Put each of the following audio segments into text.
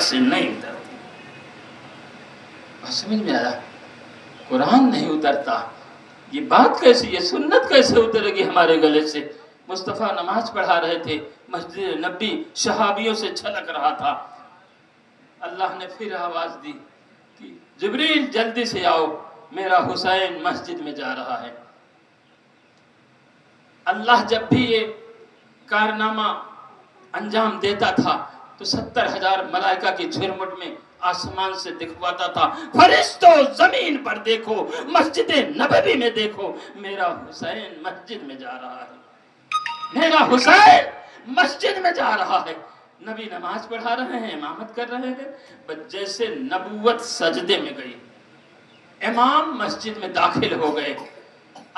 سے نہیں اترتی۔ سمجھ میں آیا؟ قرآن نہیں اترتا، یہ بات کیسی، یہ سنت کیسے اترے گی ہمارے گلے سے؟ مصطفیٰ نماز پڑھا رہے تھے، مسجد نبی صحابیوں سے چھلک رہا تھا، اللہ نے پھر آواز دی کہ جبریل جلدی سے آؤ، میرا حسین مسجد میں جا رہا ہے۔ اللہ جب بھی یہ کارنامہ انجام دیتا تھا تو 70,000 ملائکہ کی جھرمٹ میں آسمان سے دکھواتا تھا، فرشتوں زمین پر دیکھو، مسجد نبوی میں دیکھو، میرا حسین مسجد میں جا رہا ہے، میرا حسین مسجد میں جا رہا ہے۔ نبی نماز پڑھا رہے ہیں، امامت کر رہے ہیں، بس جیسے نبوت سجدے میں گئی، امام مسجد میں داخل ہو گئے،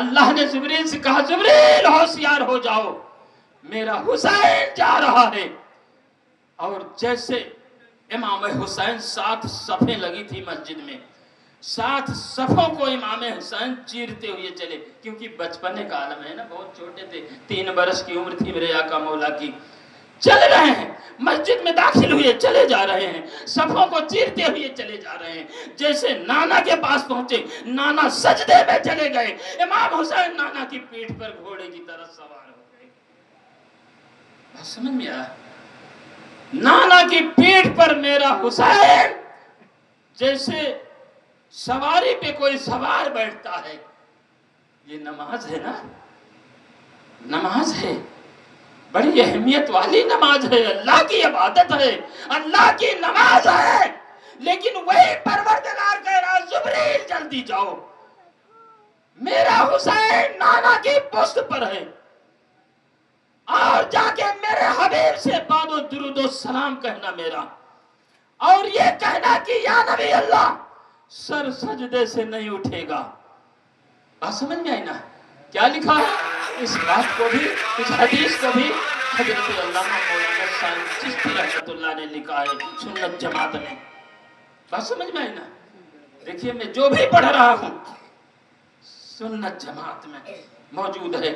اللہ نے جبریل سے کہا جبریل ہوشیار ہو جاؤ، میرا حسین جا رہا ہے۔ اور جیسے امام حسین 7 صفیں لگی تھی مسجد میں، 7 صفوں کو امام حسین چیرتے ہوئے چلے، کیونکہ بچپنے کا عالم ہے نا، بہت چھوٹے تھے، 3 برس کی عمر تھی میرے آقا مولا کی، چل رہے ہیں مسجد میں داخل ہوئے چلے جا رہے ہیں، صفوں کو چیرتے ہوئے چلے جا رہے ہیں۔ جیسے نانا کے پاس پہنچے، نانا سجدے میں چلے گئے، امام حسین نانا کی پیٹھ پر گھوڑے کی طرح سوار ہو گئے۔ بات سمجھ میں آیا؟ نانا کی پیٹھ پر میرا حسین جیسے سواری پہ کوئی سوار بیٹھتا ہے۔ یہ نماز ہے نا، نماز ہے، بڑی اہمیت والی نماز ہے، اللہ کی عبادت ہے، اللہ کی نماز ہے، لیکن وہی پروردگار کہہ رہا جبریل جلدی جاؤ، میرا حسین نانا کی پشت پر ہے، اور جا کے میرے حبیب سے باد و درود و سلام کہنا میرا، اور یہ کہنا کہ یا نبی اللہ سر سجدے سے نہیں اٹھے گا۔ بات سمجھ میں آئی نا؟ کیا لکھا ہے؟ اس بات کو بھی، اس حدیث کو بھی حضرت علامہ مولانا صالح چشتی رحمۃ اللہ نے لکھا ہے سنت جماعت میں۔ بات سمجھ میں آئی نا؟ دیکھیے میں جو بھی پڑھ رہا ہوں سنت جماعت میں موجود ہے۔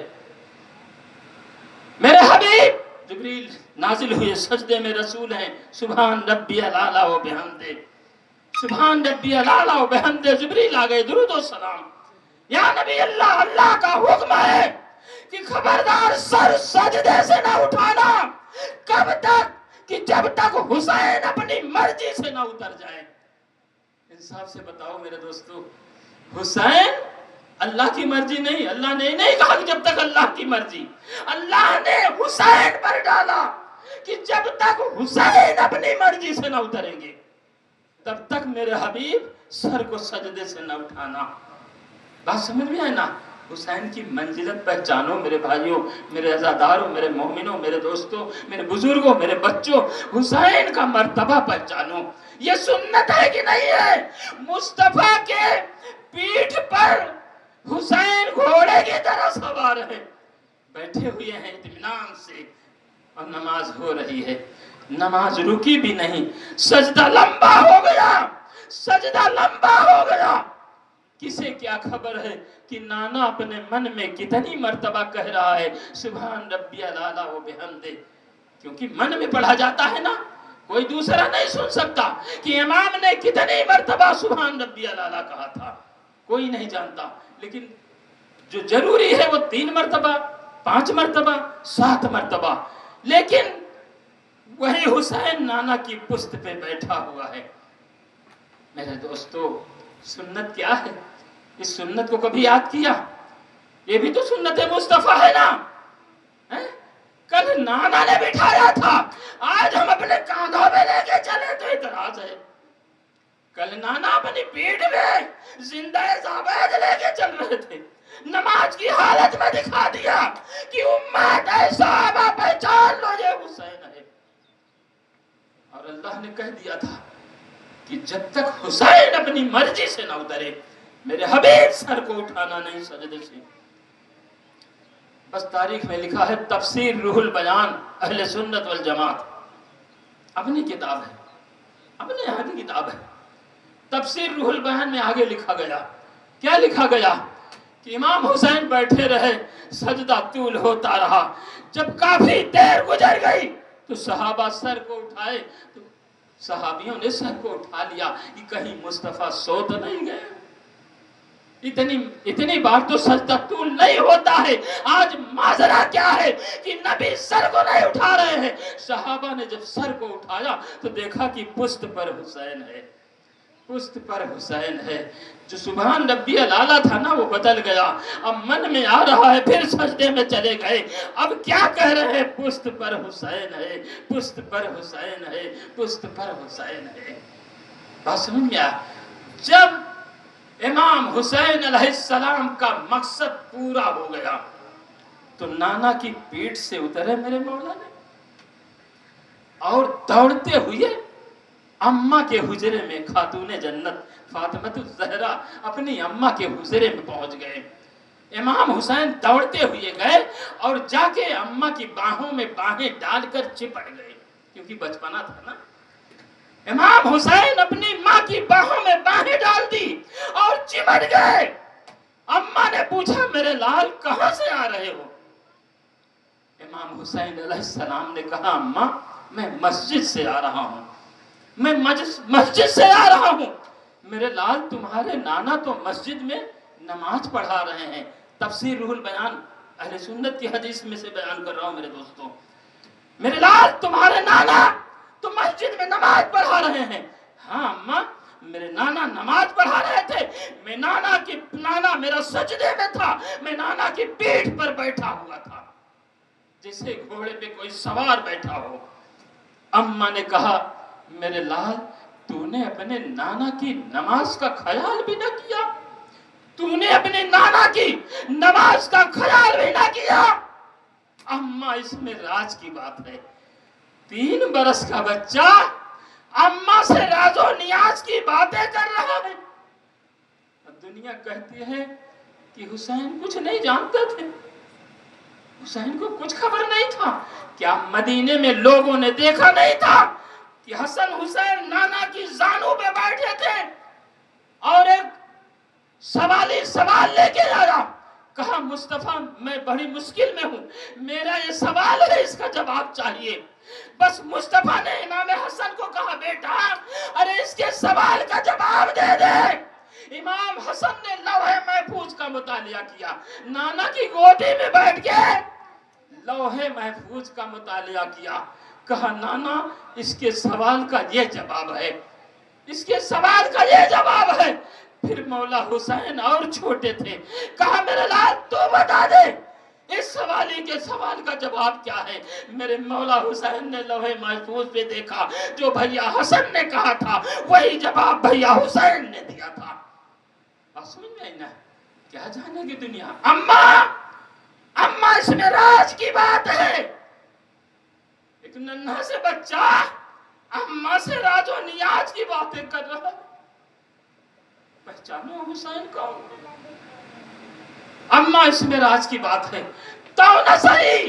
میرے حبیب جبریل نازل ہوئے، سجدے میں رسول ہیں، سبحان ربی العالی و بحمدہ، سبحان ربی العالی و بحمدہ، جبریل آ گئے، درود و سلام، یا نبی اللہ، اللہ کا حکم ہے کہ خبردار سر سجدے سے نہ اٹھانا، کب تک؟ کہ جب تک حسین اپنی مرضی سے نہ اتر جائے۔ انصاف سے بتاؤ میرے دوستو، حسین اللہ کی مرضی نہیں، اللہ نے نہیں کہا کہ جب تک اللہ کی مرضی، اللہ نے حسین پر ڈالا کہ جب تک حسین اپنی مرضی سے نہ اتریں گے تب تک میرے حبیب سر کو سجدے سے نہ اٹھانا۔ بات سمجھ میں آئے نا؟ حسین کی منزلت پہچانو میرے بھائیوں، میرے عزاداروں، میرے مومنوں، میرے دوستوں، میرے بزرگوں، میرے بچوں، حسین کا مرتبہ پہچانو۔ یہ سنت ہے کہ نہیں ہے؟ مصطفیٰ کے پیٹھ پر حسین گھوڑے کی طرح سوار ہے، بیٹھے ہوئے ہیں اطمینان سے، اور نماز ہو رہی ہے، نماز رکی بھی نہیں، سجدہ لمبا ہو گیا، سجدہ لمبا ہو گیا۔ کسے کیا خبر ہے کہ نانا اپنے من میں کتنی مرتبہ کہہ رہا ہے سبحان ربی العالی و بحمدہ، کیونکہ من میں پڑھا جاتا ہے نا، کوئی دوسرا نہیں سن سکتا کہ امام نے کتنی مرتبہ سبحان ربی العالی کہا تھا، کوئی نہیں جانتا، لیکن جو ضروری ہے وہ 3 مرتبہ، 5 مرتبہ، 7 مرتبہ، لیکن وہی حسین نانا کی پشت پہ بیٹھا ہوا ہے۔ میرے دوستو، سنت کیا ہے؟ اس سنت کو کبھی یاد کیا؟ یہ بھی تو سنت مصطفیٰ ہے نا؟ کل نانا نے بٹھایا تھا، آج ہم اپنے کاندھوں میں لے کے چلے تو اعتراض ہے۔ کل نانا اپنی پیٹھ میں زندہ زابید لے کے چل رہے تھے، نماز کی حالت میں دکھا دیا کہ امت ہے، صحابہ پہچان لو یہ حسین ہے، اور اللہ نے کہہ دیا تھا کہ جب تک حسین اپنی مرضی سے نہ اترے میرے حبیب سر کو اٹھانا نہیں سجدے سے۔ بس تاریخ میں لکھا ہے، تفسیر روح البیان اہل سنت والجماعت، اپنی کتاب ہے، اپنے یہاں کی کتاب ہے، تفسیر روح البیان میں آگے لکھا گیا، کیا لکھا گیا کہ امام حسین بیٹھے رہے، سجدہ طول ہوتا رہا، جب کافی دیر گزر گئی تو صحابہ سر کو اٹھائے تو صحابیوں نے سر کو اٹھا لیا کہ کہیں مصطفیٰ سو تو نہیں گئے. اتنی بار تو سجدہ طول نہیں ہوتا ہے. آج ماجرا کیا ہے کہ نبی سر کو نہیں اٹھا رہے ہیں. صحابہ نے جب سر کو اٹھایا تو دیکھا کہ پشت پر حسین ہے، پشت پر حسین ہے. جو سبحان ربی الاعلیٰ تھا نا وہ بدل گیا. اب من میں آ رہا ہے پھر سجدے میں چلے گئے. اب کیا کہہ رہے ہیں؟ پشت پر حسین ہے، پشت پر حسین ہے، پشت پر حسین ہے. بات سمجھ گیا؟ جب امام حسین علیہ السلام کا مقصد پورا ہو گیا تو نانا کی پیٹھ سے اترے میرے مولا نے اور دوڑتے ہوئے اماں کے حجرے میں خاتون جنت فاطمہ الزہرا اپنی اماں کے حجرے میں پہنچ گئے. امام حسین دوڑتے ہوئے گئے اور جا کے اماں کی باہوں میں باہیں ڈال کر چپٹ گئے، کیونکہ بچپنا تھا نا. امام حسین اپنی ماں کی باہوں میں باہیں ڈال دی اور چمٹ گئے. اماں نے پوچھا میرے لال کہاں سے آ رہے ہو؟ امام حسین علیہ السلام نے کہا اماں میں مسجد سے آ رہا ہوں، میں مسجد سے آ رہا ہوں. میرے لال تمہارے نانا تو مسجد میں نماز پڑھا رہے ہیں. تفسیر روح البیان اہل سنت کی حدیث میں سے بیان کر رہا ہوں میرے دوستوں. میرے لال تمہارے نانا تو مسجد میں نماز پڑھا رہے ہیں. ہاں اماں میرے نانا نماز پڑھا رہے تھے. نانا میرا سجدے میں تھا. میں نانا کی پیٹھ پر بیٹھا ہوا تھا جیسے گھوڑے پہ کوئی سوار بیٹھا ہو. اماں نے کہا میرے لال تو نے اپنے نانا کی نماز کا خیال بھی نہ کیا، تو نے اپنے نانا کی نماز کا خیال بھی نہ کیا. اماں اس میں راز کی بات ہے. 3 برس کا بچہ اماں سے راز و نیاز کی باتیں کر رہا ہے. دنیا کہتی ہے کہ حسین کچھ نہیں جانتے تھے، حسین کو کچھ خبر نہیں تھا. کیا مدینے میں لوگوں نے دیکھا نہیں تھا کہ حسن حسین نانا کی زانوں پہ بیٹھے تھے اور ایک سوالی سوال لے کے آیا. کہا مصطفیٰ میں بڑی مشکل میں ہوں، میرا یہ سوال ہے اس کا جواب چاہیے. بس مصطفیٰ نے امام حسن کو کہا بیٹا ارے اس کے سوال کا جواب دے دے. امام حسن نے لوح محفوظ کا مطالعہ کیا، نانا کی گودی میں بیٹھ کے لوح محفوظ کا مطالعہ کیا. کہا نانا اس کے سوال کا یہ جواب ہے، اس کے سوال کا یہ جواب ہے. پھر مولا حسین اور چھوٹے تھے. کہا میرے لال تو بتا دے اس سوالی کے سوال کا جواب کیا ہے. میرے مولا حسین نے لوح محفوظ پہ دیکھا، جو بھیا حسن نے کہا تھا وہی جواب بھیا حسین نے دیا تھا. بات سمجھ میں آئی نا؟ کیا جانے گی دنیا. اماں اس میں راز کی بات ہے. ایک ننھا سے بچہ اماں سے راز و نیاز کی باتیں کر رہا ہے. پہچانو حسین کون؟ اماں اس میں راز کی بات ہے. تو نہ صحیح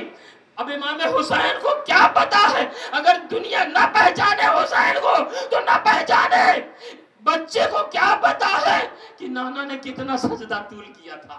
اب امام حسین کو کیا پتا ہے؟ اگر دنیا نہ پہچانے حسین کو تو نہ پہچانے. بچے کو کیا پتا ہے کہ نانا نے کتنا سجدہ طول کیا تھا؟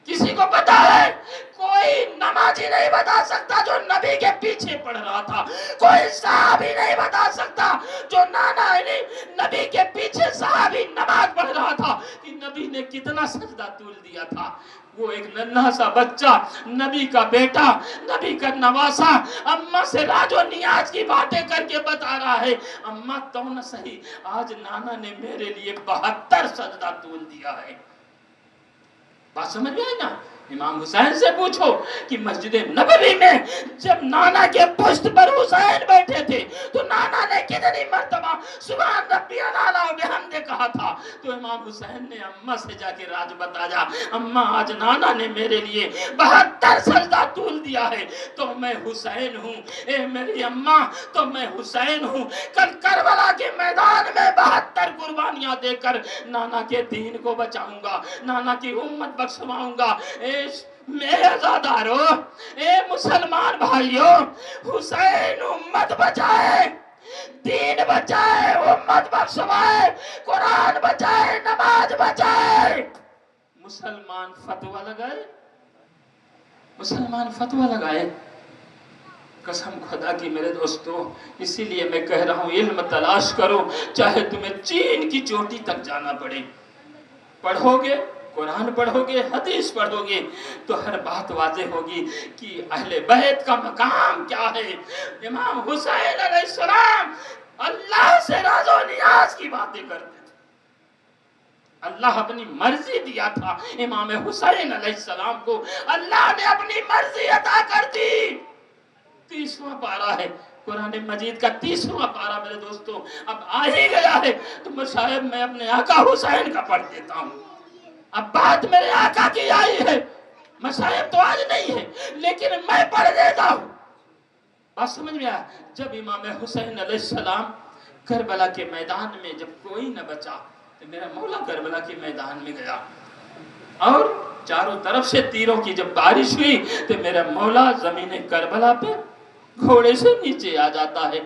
کسی کو پتا ہے؟ کوئی نمازی نہیں بتا سکتا جو نبی کے پیچھے پڑھ رہا تھا. کوئی صحابی نہیں بتا سکتا جو نبی کے پیچھے صحابی نماز پڑھ رہا تھا کہ نبی نے کتنا سجدہ طول دیا تھا. وہ ایک ننھا سا بچہ نبی کا بیٹا، نبی کا نواسا اماں سے راز و نیاز کی باتیں کر کے بتا رہا ہے اماں تو نہ صحیح آج نانا نے میرے لیے 72 سجدہ طول دیا ہے. بات سمجھ میں آئی نا؟ امام حسین سے پوچھو کہ مسجد نبوی میں جب نانا کے پشت پر حسین بیٹھے تھے تو نانا نے کتنی مرتبہ سبحان ربی الاعلیٰ و بحمدہ کہا تھا. تو امام حسین نے اماں سے جا کے راز بتایا اماں آج نانا نے میرے لیے 72 سجدہ طول دیا ہے تو میں حسین ہوں. اے میری اماں تو میں حسین ہوں. کل کربلا کے میدان میں 72 قربانیاں دے کر نانا کے دین کو بچاؤں گا، نانا کی امت بخشواؤں گا. میرے عزادارو، اے مسلمان بھائیو، حسین امت بچائے، دین بچائے، امت بخشوائے، قرآن بچائے، نماز بچائے. مسلمان فتوہ لگائے، مسلمان فتوہ لگائے قسم خدا کی میرے دوستو، اسی لیے میں کہہ رہا ہوں علم تلاش کرو، چاہے تمہیں چین کی چوٹی تک جانا پڑے۔ پڑھو گے، قرآن پڑھو گے، حدیث پڑھو گے تو ہر بات واضح ہوگی کہ اہل بیت کا مقام کیا ہے۔ امام حسین علیہ السلام اللہ سے راز و نیاز کی باتیں کرتے تھے۔ اللہ اپنی مرضی دیا تھا امام حسین علیہ السلام کو، اللہ نے اپنی مرضی عطا کر دی۔ 30واں پارہ ہے قرآن مجید کا، 30واں پارہ میرے دوستو اب آ ہی گیا ہے تو مصاحب میں اپنے آقا حسین کا پڑھ دیتا ہوں۔ اب بات میرے آقا کی آئی ہے، مصاحب تو آج نہیں ہے لیکن میں پڑھ دیتا ہوں۔ بات سمجھ میں آیا؟ جب امام حسین علیہ السلام کربلا کے میدان میں جب کوئی نہ بچا تو میرا مولا کربلا کے میدان میں گیا، اور چاروں طرف سے تیروں کی جب بارش ہوئی تو میرا مولا زمین کربلا پہ گھوڑے سے نیچے آ جاتا ہے،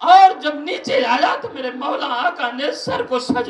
اور جب نیچے آیا تو میرے مولا آقا نے سر کو سجدہ